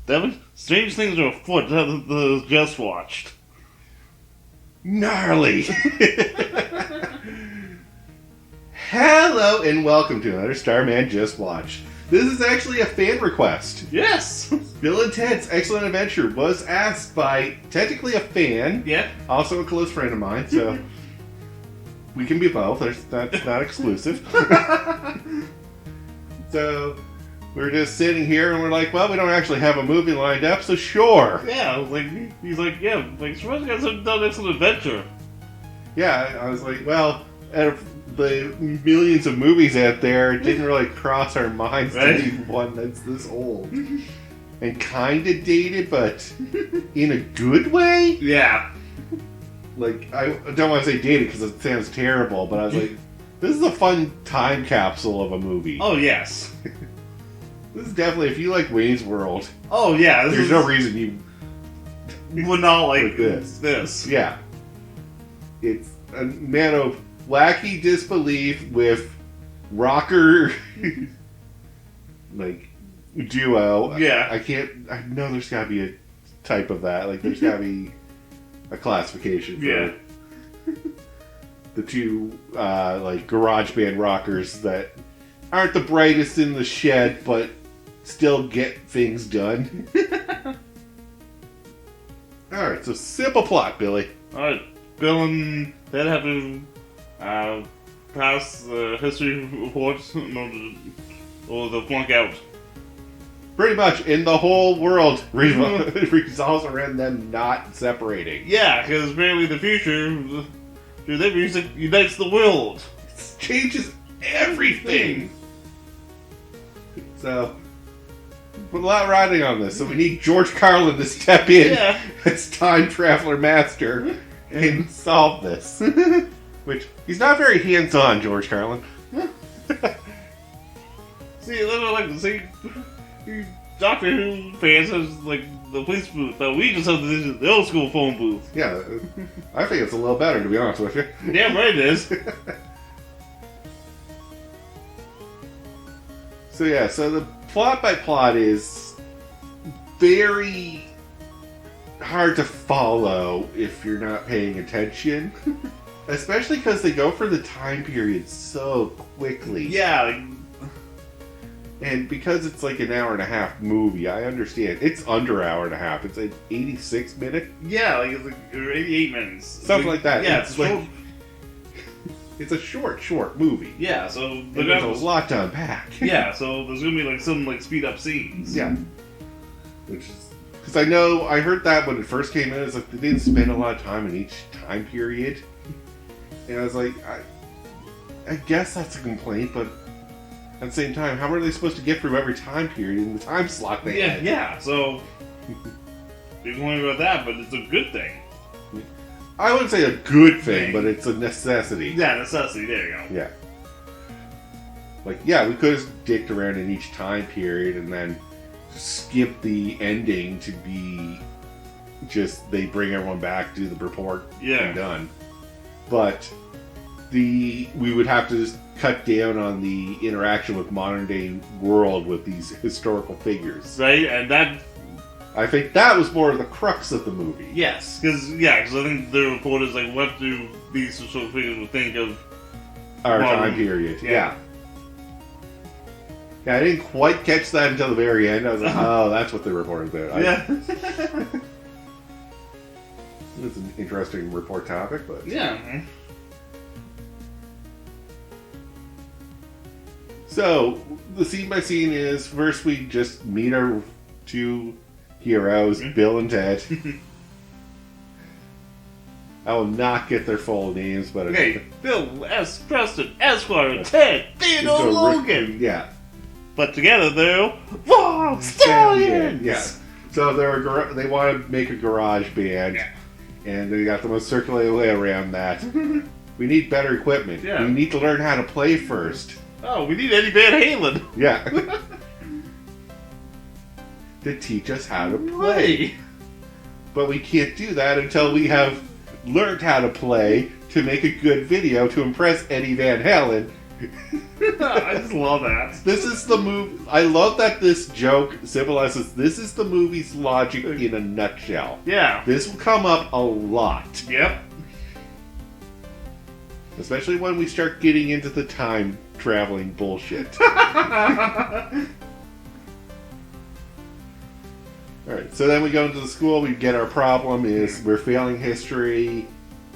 Devin, strange things are afoot that just watched. Gnarly! Hello and welcome to another Starman Just Watched. This is actually a fan request. Yes! Bill and Ted's Excellent Adventure was asked by technically a fan, Yeah. also a close friend of mine, so we can be both. That's not exclusive. So we're just sitting here and we're like, well, we don't actually have a movie lined up, so sure. Yeah, he's like, yeah, suppose you guys have done Excellent Adventure. Yeah, I was like, well, out of the millions of movies out there, it didn't really cross our minds Right? to be one that's this old. And kind of dated, but in a good way? Yeah. Like, I don't want to say dated because it sounds terrible, but I was like, this is a fun time capsule of a movie. Oh, yes. This is definitely, if you like Wayne's World, Oh, yeah. there's no reason you would not like like this. this. Yeah. It's a man of wacky disbelief with rocker, like, duo. Yeah. I know there's gotta be a type of that. Like, there's gotta be a classification for Yeah. the two, like, garage band rockers that aren't the brightest in the shed, but still get things done. Alright, so simple plot, Billy. Alright, Bill and Ted have to pass the history reports or they'll flunk out. Pretty much, in the whole world revolves around them not separating. Yeah, because apparently the future, through their music, unites the world. It changes everything. So, put a lot riding on this. So we need George Carlin to step in Yeah. as time traveler master and solve this. Which, he's not very hands-on, George Carlin. See, that's what I like to see. Doctor Who fans has like the police booth, but we just have the old school phone booth. Yeah, I think it's a little better, to be honest with you. Damn right it is. So yeah, so the plot by plot is very hard to follow if you're not paying attention. Especially because they go for the time period so quickly. Yeah, like, And because it's like an hour and a half movie, I understand. It's under an hour and a half. It's like 86 minutes. yeah, like it's like 88 minutes. Something like that. Yeah, It's like- It's a short movie. yeah, so And there's a lot to unpack. yeah, so there's gonna be like some like speed up scenes. Yeah. Which is... Because I heard that when it first came in, it's like they didn't spend a lot of time in each time period. And I was like, I guess that's a complaint, but at the same time, how are they supposed to get through every time period in the time slot they had? Yeah, so you can worry about that, but it's a good thing. I wouldn't say a good thing, but it's a necessity. Yeah, necessity, there you go. Yeah. Like, yeah, we could have dicked around in each time period and then skip the ending to be just they bring everyone back, do the report, Yeah. and done. But we would have to just cut down on the interaction with modern day world with these historical figures. Right, and that, I think that was more of the crux of the movie. yes, because I think the reporters like, what do these sort of figures would think of? Our Well, time period. yeah. Yeah, I didn't quite catch that until the very end. I was like, oh, that's what the report is about. Yeah. It's an interesting report topic, but... Yeah. So, the scene by scene is, first we just meet our two heroes, Bill and Ted. I will not get their full names, but... Okay, Bill, S. Preston, Esquire, Ted, Theodore It's a Logan. Yeah. But together they're Wild Stallions! Yeah. So they want to make a garage band, Yeah. and they got the most circular way around that. We need better equipment. Yeah. We need to learn how to play first. Oh, we need Eddie Van Halen. Yeah. To teach us how to play. But we can't do that until we have learned how to play to make a good video to impress Eddie Van Halen I just love that. This is the movie. I love that this joke symbolizes this is the movie's logic in a nutshell. Yeah. This will come up a lot. Yep. Especially when we start getting into the time traveling bullshit. Alright, so then we go into the school, we get our problem is we're failing history,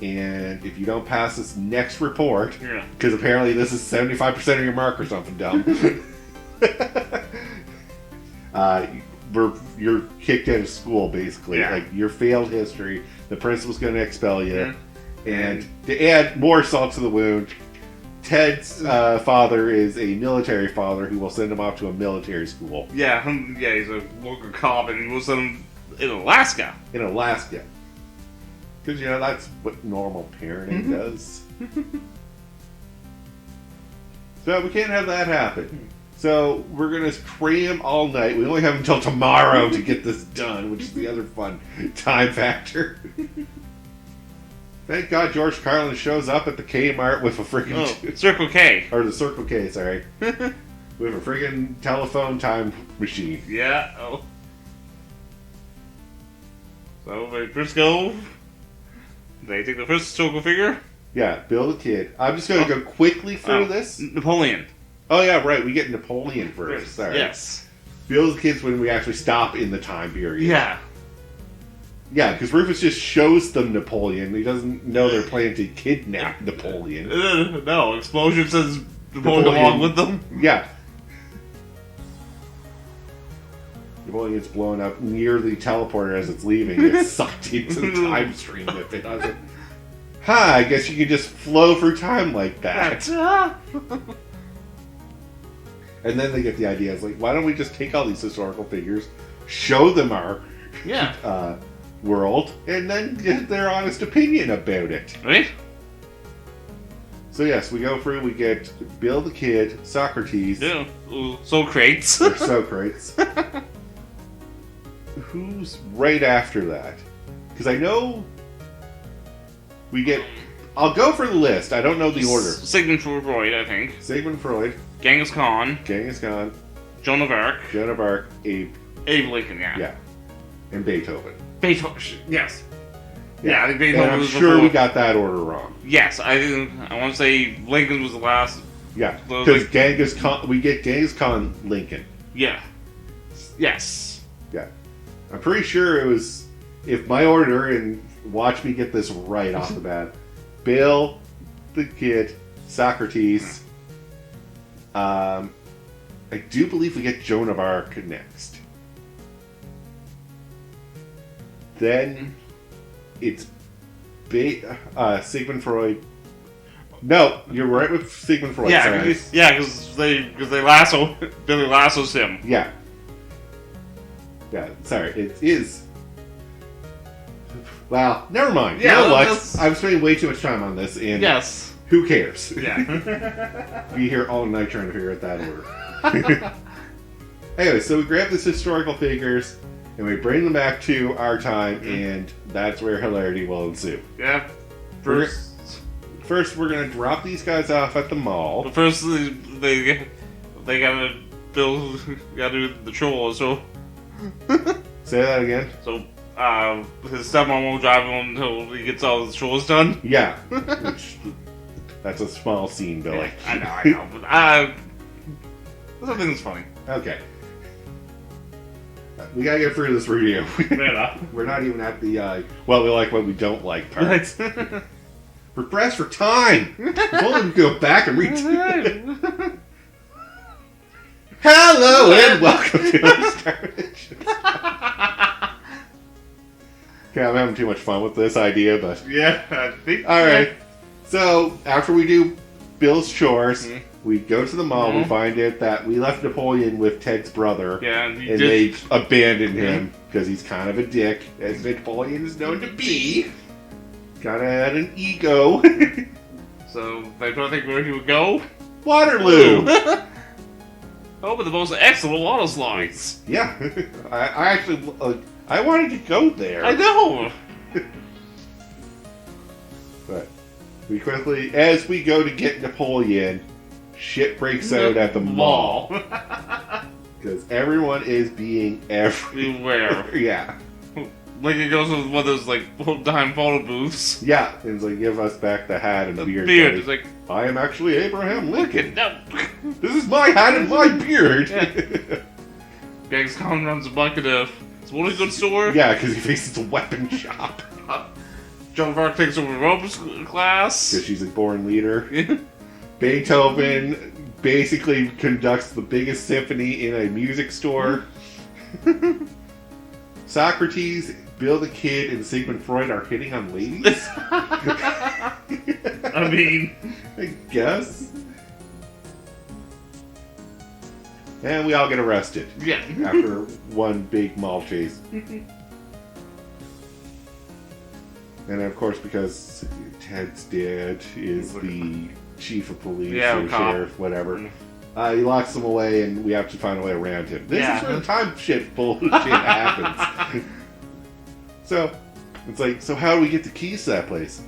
and if you don't pass this next report, because apparently this is 75% of your mark or something dumb, you're kicked out of school, basically. Yeah. Like, you're failed history, the principal's going to expel you, and to add more salt to the wound, Ted's father is a military father who will send him off to a military school. Yeah, he's a local cop, and he will send him in Alaska. In Alaska. Because, that's what normal parenting does. So we can't have that happen. So we're going to cram all night. We only have until tomorrow to get this done, which is the other fun time factor. Thank God George Carlin shows up at the Kmart with a freaking... Circle K. Or the Circle K, sorry. With a freaking telephone time machine. Yeah. Oh. So they first go. They take the first historical figure. Yeah, Bill the Kid. I'm just going to go quickly through this. Napoleon. Oh yeah, right. We get Napoleon first. Sorry. Yes. Bill the Kid's when we actually stop in the time period. Yeah. Yeah, because Rufus just shows them Napoleon. He doesn't know they're planning to kidnap Napoleon. No, Explosion says Napoleon along with them. Yeah. Napoleon's blown up near the teleporter as it's leaving. It's sucked into the time stream with it. I was like, I guess you can just flow through time like that. And then they get the idea. It's like, why don't we just take all these historical figures, show them our world, and then get their honest opinion about it. Right? So yes, we go through, we get Bill the Kid, Socrates. Yeah. Socrates. Or Socrates. Who's right after that? Because I know we get... I'll go for the list. I don't know the order. Sigmund Freud, I think. Sigmund Freud. Genghis Khan. Joan of Arc. Abe Lincoln, yeah. Yeah. And Beethoven. Beethoven, yes. Yeah, I think Beethoven and I'm was sure before. we got that order wrong. Yes, I want to say Lincoln was the last. Yeah, because Genghis Khan, we get Genghis Khan Lincoln. Yeah. Yes. Yeah. I'm pretty sure it was, if my order, and watch me get this right off the bat, Bill the Kid, Socrates, I do believe we get Joan of Arc next. Then it's Sigmund Freud. No, you're right with Sigmund Freud. Yeah, because they lasso Billy lassos him. Yeah. Yeah, sorry, it is. Well, never mind. Yeah, you know what? I'm spending way too much time on this, and who cares? Yeah. Be here all night trying to figure out that order. Anyway, so we grab these historical figures and we bring them back to our time, and that's where hilarity will ensue. Yeah. First, we're gonna drop these guys off at the mall. But first, they gotta do the chores. So say that again. So his stepmom won't drive him until he gets all his chores done. Yeah. Which, that's a small scene, Billy. Yeah, I know. But something's funny. Okay. We gotta get through this review. Yeah. We're not even at the what we like, what we don't like parts. We're pressed for time. If only we could go back and read. Hello and welcome to Starmen. Okay, I'm having too much fun with this idea, but yeah, I think. All right. So after we do Bill's chores, we go to the mall. We find out that we left Napoleon with Ted's brother. Yeah, and they abandoned him because he's kind of a dick, as Napoleon is known to be. Kind of had an ego. So they don't think where he would go. Waterloo. Oh, but the most excellent water slides. Yeah, I actually I wanted to go there. I know. But we quickly, as we go to get Napoleon, shit breaks out at the mall. Because everyone is being Beware. Yeah. Like it goes with one of those like old-time photo booths. Yeah, and it's like, give us back the hat and The beard. beard. It's like, I am actually Abraham Lincoln. no. This is my hat and my beard. Yeah. Gangs Con runs a bucket of sporting goods store. Yeah, because he faces a weapon shop. Joan of Arc takes over ropes class. Because she's a born leader. Beethoven basically conducts the biggest symphony in a music store. Socrates, Bill the Kid, and Sigmund Freud are hitting on ladies? I mean, I guess. And we all get arrested. Yeah. After one big mall chase. And of course, because Ted's dad is the chief of police or sheriff, whatever, he locks them away, and we have to find a way around him. This is where the time shift bullshit happens. So, it's like, so how do we get the keys to that place?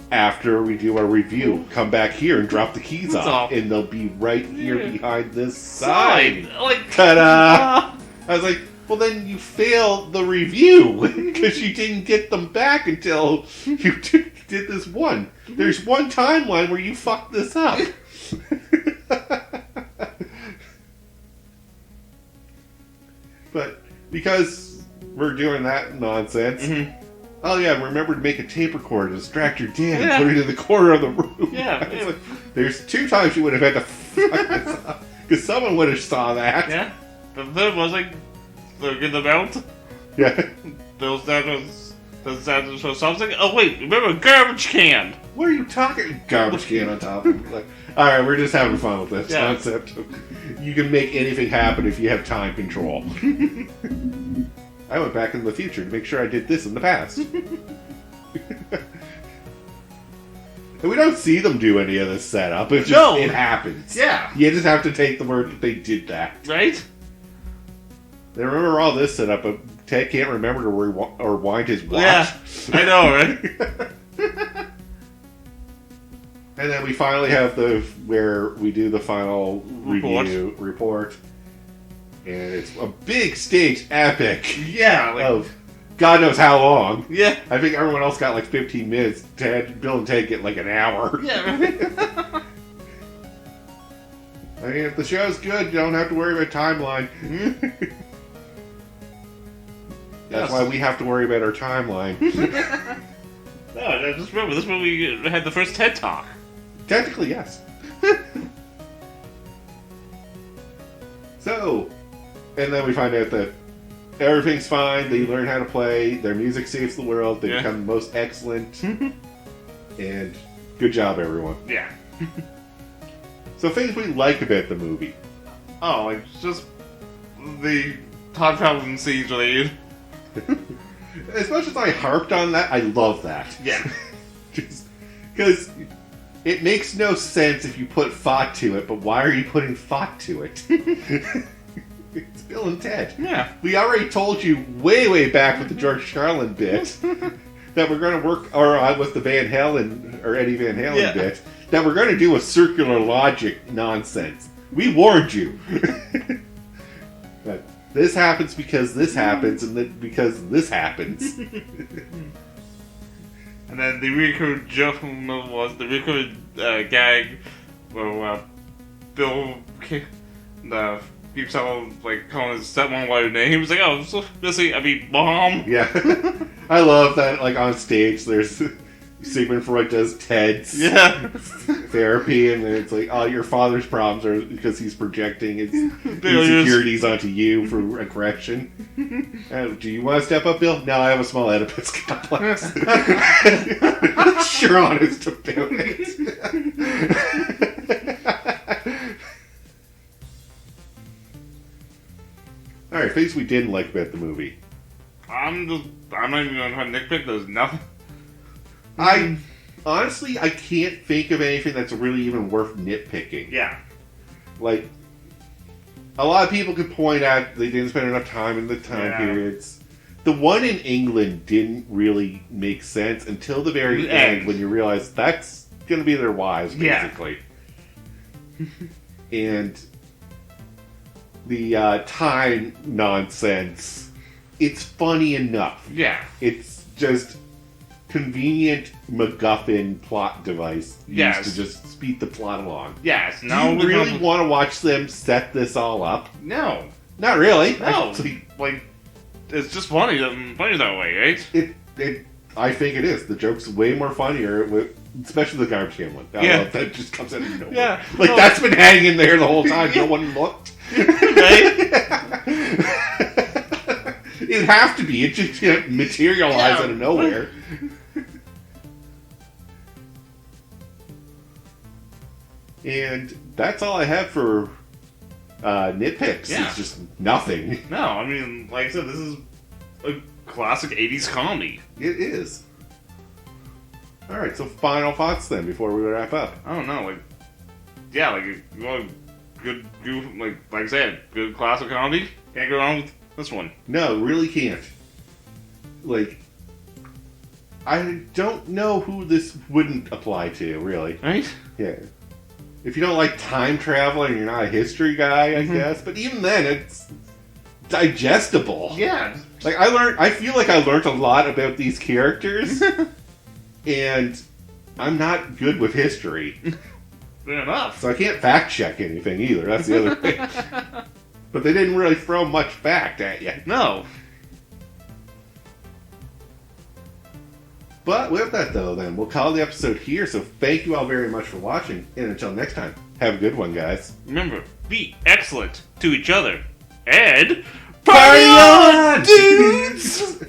After we do our review, come back here and drop the keys off, and they'll be right here behind this sign. Like, ta-da! I was like, well, then you failed the review because you didn't get them back until you did this one. There's one timeline where you fucked this up. But because we're doing that nonsense, oh yeah, remember to make a tape recorder, distract your dad, and put it in the corner of the room. Yeah. Like, there's 2 times you would have had to fuck this up because someone would have saw that. Yeah. The third was like, look in the belt. Yeah. Bill's dad was so something. Oh wait, remember garbage can? What are you talking? Garbage can on top of it. Like, alright, we're just having fun with this concept. You can make anything happen if you have time control. I went back in the future to make sure I did this in the past. And we don't see them do any of this setup. It just it happens. Yeah. You just have to take the word that they did that. Right? They remember all this setup, but Ted can't remember to rewind his watch. Yeah, I know, right? And then we finally have where we do the final review report. And it's a big stage epic. Yeah, like, of God knows how long. Yeah. I think everyone else got like 15 minutes. Bill and Ted get like an hour. Yeah, right? I mean, if the show's good, you don't have to worry about timeline. That's why we have to worry about our timeline. No, I just remember, this is when we had the first TED Talk. Technically, yes. So, and then we find out that everything's fine. They learn how to play. Their music saves the world. They become the most excellent. And good job, everyone. Yeah. So things we like about the movie. Oh, like, just the time traveling scenes related. As much as I harped on that, I love that. Yeah. Just because it makes no sense if you put thought to it, but why are you putting thought to it? It's Bill and Ted. Yeah. We already told you way back with the George Carlin bit that we're going to work, or with the Van Halen, or Eddie Van Halen bit, that we're going to do a circular logic nonsense. We warned you. But this happens because this happens, and then because this happens. And then the recurring joke was the recurring gag where Bill keeps on like calling his stepmom by her name. He was like, "Oh, so Missy, I mean, Mom." Yeah, I love that. Like on stage, there's Sigmund Freud does Ted's therapy, and it's like, oh, your father's problems are because he's projecting his insecurities onto you for aggression. Do you want to step up, Bill? No, I have a small Oedipus complex. Sure honest about it. Alright, things we didn't like about the movie. I'm not even going to try to nitpick. There's nothing. Honestly, I can't think of anything that's really even worth nitpicking. Yeah. Like, a lot of people could point out they didn't spend enough time in the time periods. The one in England didn't really make sense until the very end when you realize that's going to be their wives, basically. And the time nonsense, it's funny enough. Yeah. It's just convenient MacGuffin plot device used to just speed the plot along. Yes. Do you really want to watch them set this all up? No. Not really. No. Like, it's just funny that way, right? I think it is. The joke's way more funnier, especially the garbage can one. I love that just comes out of nowhere. Yeah. Like, that's been hanging there the whole time. No one looked. Right? It'd have to be. It just can't materialize out of nowhere. And that's all I have for nitpicks. Yeah. It's just nothing. No, I mean, like I said, this is a classic 80s comedy. It is. Alright, so final thoughts then before we wrap up. I don't know, like, yeah, like, you want a good goof, like I said, good classic comedy? Can't go wrong with this one. No, really can't. Like, I don't know who this wouldn't apply to, really. Right? Yeah. If you don't like time travel and you're not a history guy, I guess. But even then, it's digestible. Yeah. Like, I feel like I learned a lot about these characters. And I'm not good with history. Fair enough. So I can't fact check anything either. That's the other thing. But they didn't really throw much fact at you. No. But with that, though, then, we'll call the episode here. So thank you all very much for watching. And until next time, have a good one, guys. Remember, be excellent to each other. And... Party on, dudes!